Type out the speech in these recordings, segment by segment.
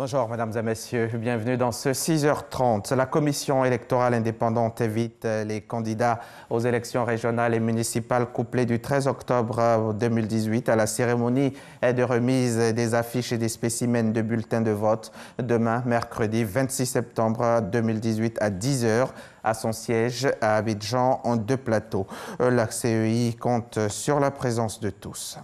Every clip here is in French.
Bonjour mesdames et messieurs, bienvenue dans ce 6h30. La commission électorale indépendante invite les candidats aux élections régionales et municipales couplées du 13 octobre 2018 à la cérémonie de remise des affiches et des spécimens de bulletins de vote demain, mercredi 26 septembre 2018 à 10h à son siège à Abidjan en 2 plateaux. La CEI compte sur la présence de tous.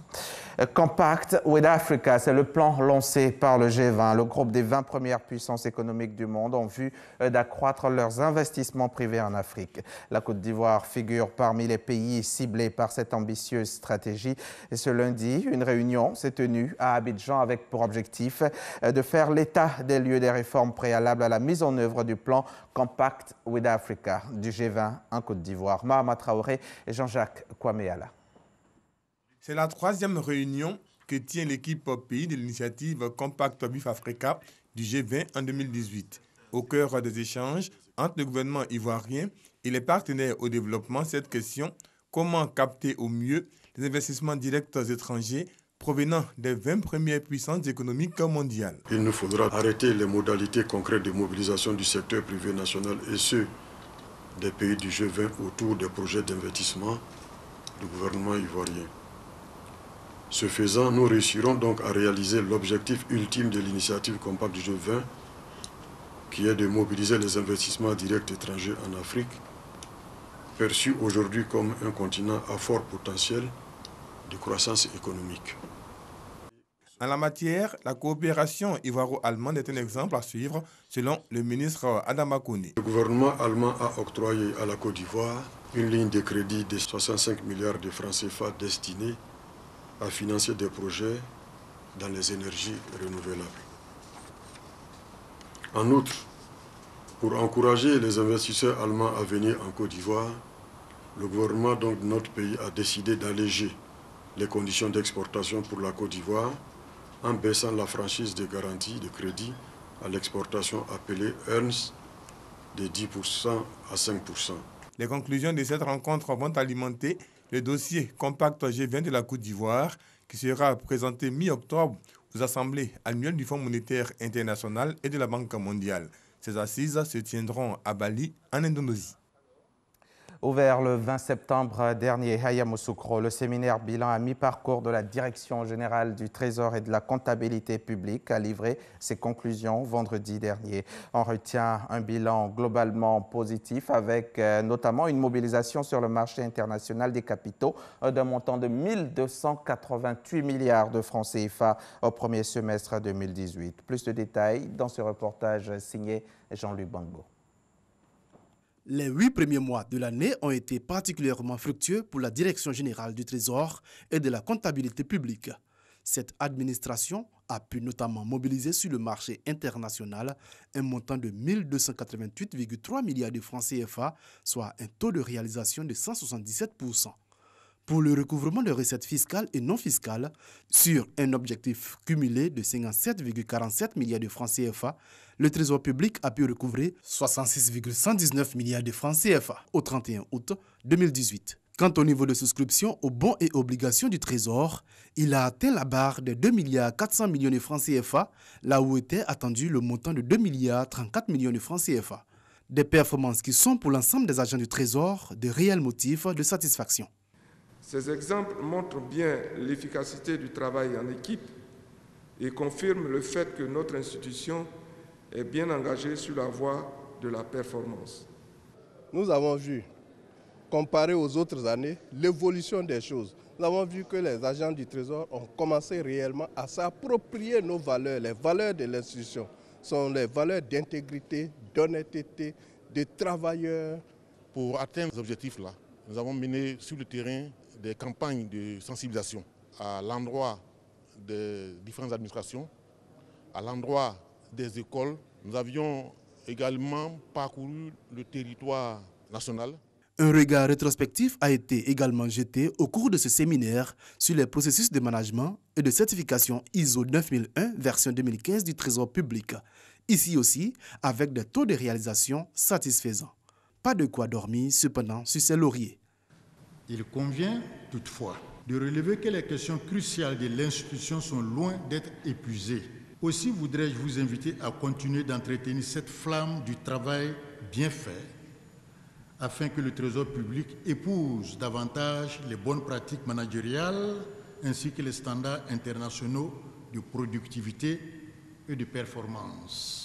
Compact with Africa, c'est le plan lancé par le G20, le groupe des 20 premières puissances économiques du monde, en vue d'accroître leurs investissements privés en Afrique. La Côte d'Ivoire figure parmi les pays ciblés par cette ambitieuse stratégie. Et ce lundi, une réunion s'est tenue à Abidjan avec pour objectif de faire l'état des lieux des réformes préalables à la mise en œuvre du plan Compact with Africa du G20 en Côte d'Ivoire. Mahama Traoré et Jean-Jacques Kwameala. C'est la 3e réunion que tient l'équipe pays de l'initiative Compact with Africa du G20 en 2018. Au cœur des échanges entre le gouvernement ivoirien et les partenaires au développement, cette question, comment capter au mieux les investissements directs étrangers provenant des 20 premières puissances économiques mondiales. Il nous faudra arrêter les modalités concrètes de mobilisation du secteur privé national et ceux des pays du G20 autour des projets d'investissement du gouvernement ivoirien. Ce faisant, nous réussirons donc à réaliser l'objectif ultime de l'initiative Compact du G20, qui est de mobiliser les investissements directs étrangers en Afrique, perçu aujourd'hui comme un continent à fort potentiel de croissance économique. En la matière, la coopération ivoiro-allemande est un exemple à suivre, selon le ministre Adama Kone. Le gouvernement allemand a octroyé à la Côte d'Ivoire une ligne de crédit de 65 milliards de francs CFA destinée à financer des projets dans les énergies renouvelables. En outre, pour encourager les investisseurs allemands à venir en Côte d'Ivoire, le gouvernement de notre pays a décidé d'alléger les conditions d'exportation pour la Côte d'Ivoire en baissant la franchise de garantie de crédit à l'exportation appelée EARNS de 10% à 5%. Les conclusions de cette rencontre vont alimenter le dossier Compact G20 de la Côte d'Ivoire qui sera présenté mi-octobre aux assemblées annuelles du Fonds monétaire international et de la Banque mondiale. Ces assises se tiendront à Bali, en Indonésie. Ouvert le 20 septembre dernier à Yamoussoukro, le séminaire bilan à mi-parcours de la Direction générale du Trésor et de la comptabilité publique a livré ses conclusions vendredi dernier. On retient un bilan globalement positif avec notamment une mobilisation sur le marché international des capitaux d'un montant de 1288 milliards de francs CFA au premier semestre 2018. Plus de détails dans ce reportage signé Jean-Luc Bango. Les 8 premiers mois de l'année ont été particulièrement fructueux pour la Direction générale du Trésor et de la comptabilité publique. Cette administration a pu notamment mobiliser sur le marché international un montant de 1288,3 milliards de francs CFA, soit un taux de réalisation de 177%. Pour le recouvrement de recettes fiscales et non fiscales, sur un objectif cumulé de 57,47 milliards de francs CFA, le Trésor public a pu recouvrer 66,119 milliards de francs CFA au 31 août 2018. Quant au niveau de souscription aux bons et obligations du Trésor, il a atteint la barre de 2 milliards 400 millions de francs CFA, là où était attendu le montant de 2 milliards 34 millions de francs CFA. Des performances qui sont pour l'ensemble des agents du Trésor de réels motifs de satisfaction. Ces exemples montrent bien l'efficacité du travail en équipe et confirment le fait que notre institution est bien engagée sur la voie de la performance. Nous avons vu, comparé aux autres années, l'évolution des choses. Nous avons vu que les agents du Trésor ont commencé réellement à s'approprier nos valeurs. Les valeurs de l'institution sont les valeurs d'intégrité, d'honnêteté, de travailleurs. Pour atteindre ces objectifs-là, nous avons mené sur le terrain des campagnes de sensibilisation à l'endroit des différentes administrations, à l'endroit des écoles. Nous avions également parcouru le territoire national. Un regard rétrospectif a été également jeté au cours de ce séminaire sur les processus de management et de certification ISO 9001 version 2015 du Trésor public. Ici aussi, avec des taux de réalisation satisfaisants. Pas de quoi dormir cependant sur ses lauriers. Il convient toutefois de relever que les questions cruciales de l'institution sont loin d'être épuisées. Aussi voudrais-je vous inviter à continuer d'entretenir cette flamme du travail bien fait afin que le Trésor public épouse davantage les bonnes pratiques managériales ainsi que les standards internationaux de productivité et de performance.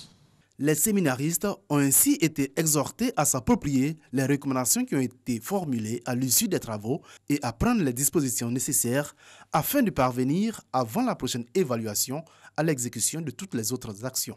Les séminaristes ont ainsi été exhortés à s'approprier les recommandations qui ont été formulées à l'issue des travaux et à prendre les dispositions nécessaires afin de parvenir, avant la prochaine évaluation, à l'exécution de toutes les autres actions.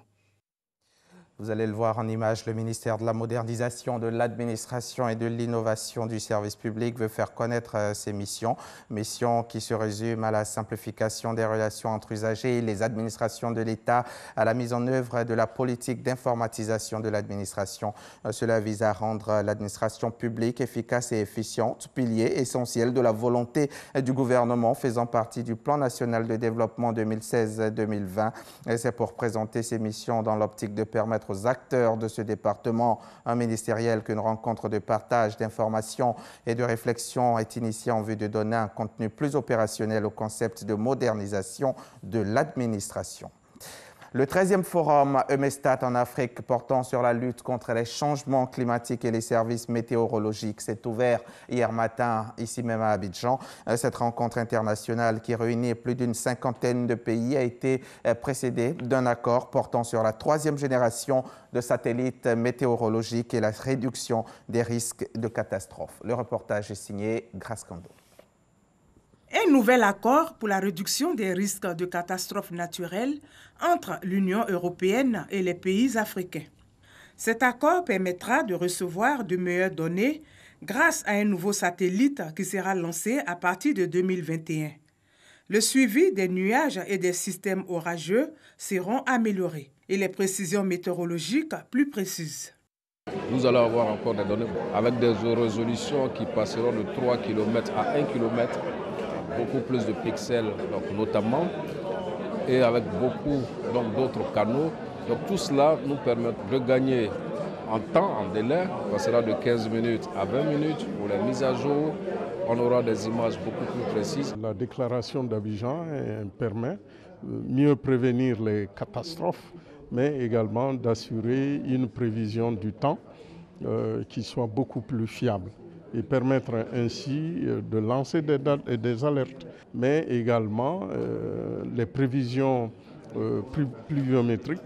Vous allez le voir en image, le ministère de la Modernisation de l'Administration et de l'Innovation du service public veut faire connaître ses missions. Missions qui se résument à la simplification des relations entre usagers et les administrations de l'État, à la mise en œuvre de la politique d'informatisation de l'administration. Cela vise à rendre l'administration publique efficace et efficiente, pilier essentiel de la volonté du gouvernement faisant partie du Plan national de développement 2016-2020. C'est pour présenter ces missions dans l'optique de permettre aux acteurs de ce département ministériel qu'une rencontre de partage d'informations et de réflexion est initiée en vue de donner un contenu plus opérationnel au concept de modernisation de l'administration. Le 13e forum EMESTAT en Afrique portant sur la lutte contre les changements climatiques et les services météorologiques s'est ouvert hier matin ici même à Abidjan. Cette rencontre internationale qui réunit plus d'une cinquantaine de pays a été précédée d'un accord portant sur la 3e génération de satellites météorologiques et la réduction des risques de catastrophes. Le reportage est signé Grace Kando. Un nouvel accord pour la réduction des risques de catastrophes naturelles entre l'Union européenne et les pays africains. Cet accord permettra de recevoir de meilleures données grâce à un nouveau satellite qui sera lancé à partir de 2021. Le suivi des nuages et des systèmes orageux seront améliorés et les précisions météorologiques plus précises. Nous allons avoir encore des données avec des résolutions qui passeront de 3 km à 1 km. Beaucoup plus de pixels donc, notamment, et avec beaucoup d'autres canaux. Donc tout cela nous permet de gagner en temps, en délai. On passera de 15 minutes à 20 minutes pour les mises à jour. On aura des images beaucoup plus précises. La déclaration d'Abidjan permet mieux prévenir les catastrophes, mais également d'assurer une prévision du temps qui soit beaucoup plus fiable, et permettre ainsi de lancer des alertes, mais également les prévisions pluviométriques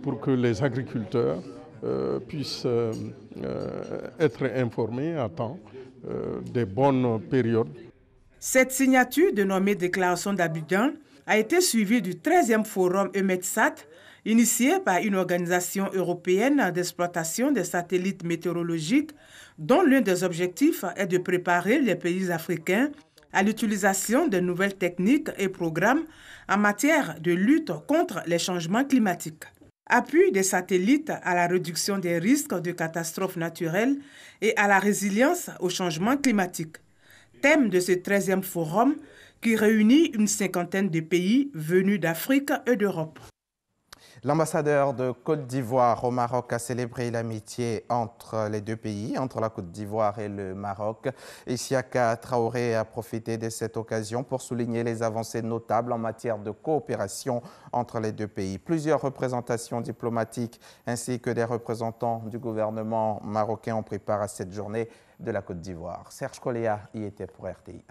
pour que les agriculteurs puissent être informés à temps des bonnes périodes. Cette signature dénommée Déclaration d'Abidjan a été suivie du 13e forum EMETSAT, initié par une organisation européenne d'exploitation des satellites météorologiques dont l'un des objectifs est de préparer les pays africains à l'utilisation de nouvelles techniques et programmes en matière de lutte contre les changements climatiques. Appui des satellites à la réduction des risques de catastrophes naturelles et à la résilience au changement climatique. Thème de ce 13e forum qui réunit une cinquantaine de pays venus d'Afrique et d'Europe. L'ambassadeur de Côte d'Ivoire au Maroc a célébré l'amitié entre les deux pays, entre la Côte d'Ivoire et le Maroc. Isiaka Traoré a profité de cette occasion pour souligner les avancées notables en matière de coopération entre les deux pays. Plusieurs représentations diplomatiques ainsi que des représentants du gouvernement marocain ont pris part à cette journée de la Côte d'Ivoire. Serge Koléa y était pour RTI.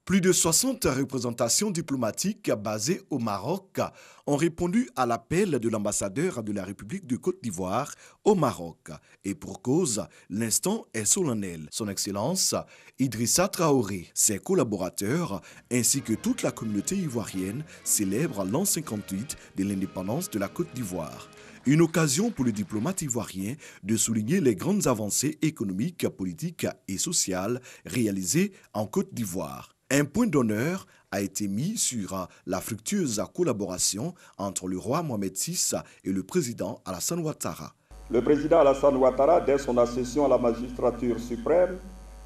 Plus de 60 représentations diplomatiques basées au Maroc ont répondu à l'appel de l'ambassadeur de la République de Côte d'Ivoire au Maroc. Et pour cause, l'instant est solennel. Son Excellence Idrissa Traoré, ses collaborateurs ainsi que toute la communauté ivoirienne célèbrent l'an 58 de l'indépendance de la Côte d'Ivoire. Une occasion pour le diplomate ivoirien de souligner les grandes avancées économiques, politiques et sociales réalisées en Côte d'Ivoire. Un point d'honneur a été mis sur la fructueuse collaboration entre le roi Mohamed VI et le président Alassane Ouattara. Le président Alassane Ouattara, dès son accession à la magistrature suprême,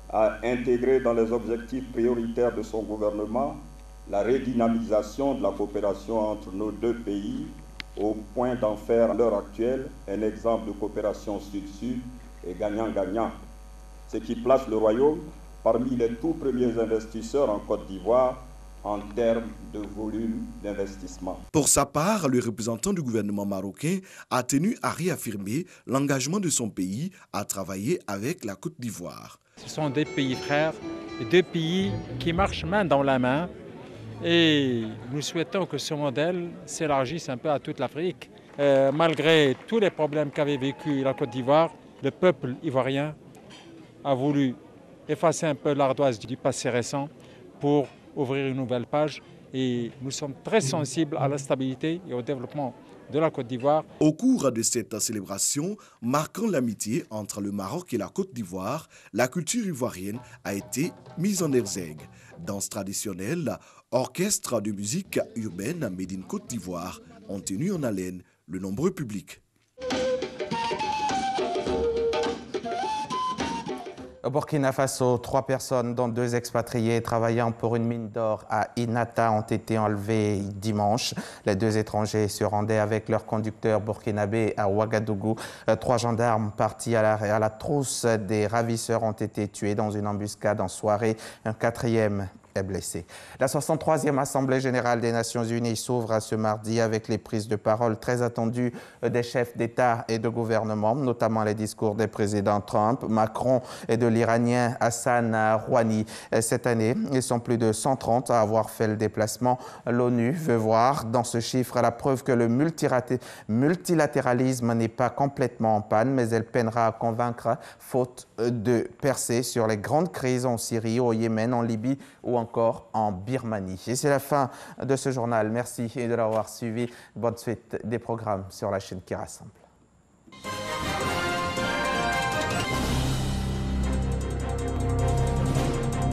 a intégré dans les objectifs prioritaires de son gouvernement la redynamisation de la coopération entre nos deux pays, au point d'en faire à l'heure actuelle un exemple de coopération sud-sud et gagnant-gagnant, ce qui place le royaume parmi les tout premiers investisseurs en Côte d'Ivoire en termes de volume d'investissement. Pour sa part, le représentant du gouvernement marocain a tenu à réaffirmer l'engagement de son pays à travailler avec la Côte d'Ivoire. Ce sont des pays frères, deux pays qui marchent main dans la main et nous souhaitons que ce modèle s'élargisse un peu à toute l'Afrique. Malgré tous les problèmes qu'avait vécu la Côte d'Ivoire, le peuple ivoirien a voulu effacer un peu l'ardoise du passé récent pour ouvrir une nouvelle page et nous sommes très sensibles à la stabilité et au développement de la Côte d'Ivoire. Au cours de cette célébration, marquant l'amitié entre le Maroc et la Côte d'Ivoire, la culture ivoirienne a été mise en exergue. Danse traditionnelle, orchestre de musique urbaine made in Côte d'Ivoire ont tenu en haleine le nombreux public. Au Burkina Faso, 3 personnes, dont 2 expatriés travaillant pour une mine d'or à Inata, ont été enlevées dimanche. Les 2 étrangers se rendaient avec leur conducteur burkinabé à Ouagadougou. 3 gendarmes partis à la trousse des ravisseurs ont été tués dans une embuscade en soirée. Un 4e est blessé. La 63e Assemblée générale des Nations unies s'ouvre ce mardi avec les prises de parole très attendues des chefs d'État et de gouvernement, notamment les discours des présidents Trump, Macron et de l'Iranien Hassan Rouhani. Cette année, ils sont plus de 130 à avoir fait le déplacement. L'ONU veut voir dans ce chiffre la preuve que le multilatéralisme n'est pas complètement en panne, mais elle peinera à convaincre, faute de percer sur les grandes crises en Syrie, au Yémen, en Libye ou encore en Birmanie. Et c'est la fin de ce journal. Merci de l'avoir suivi. Bonne suite des programmes sur la chaîne qui rassemble.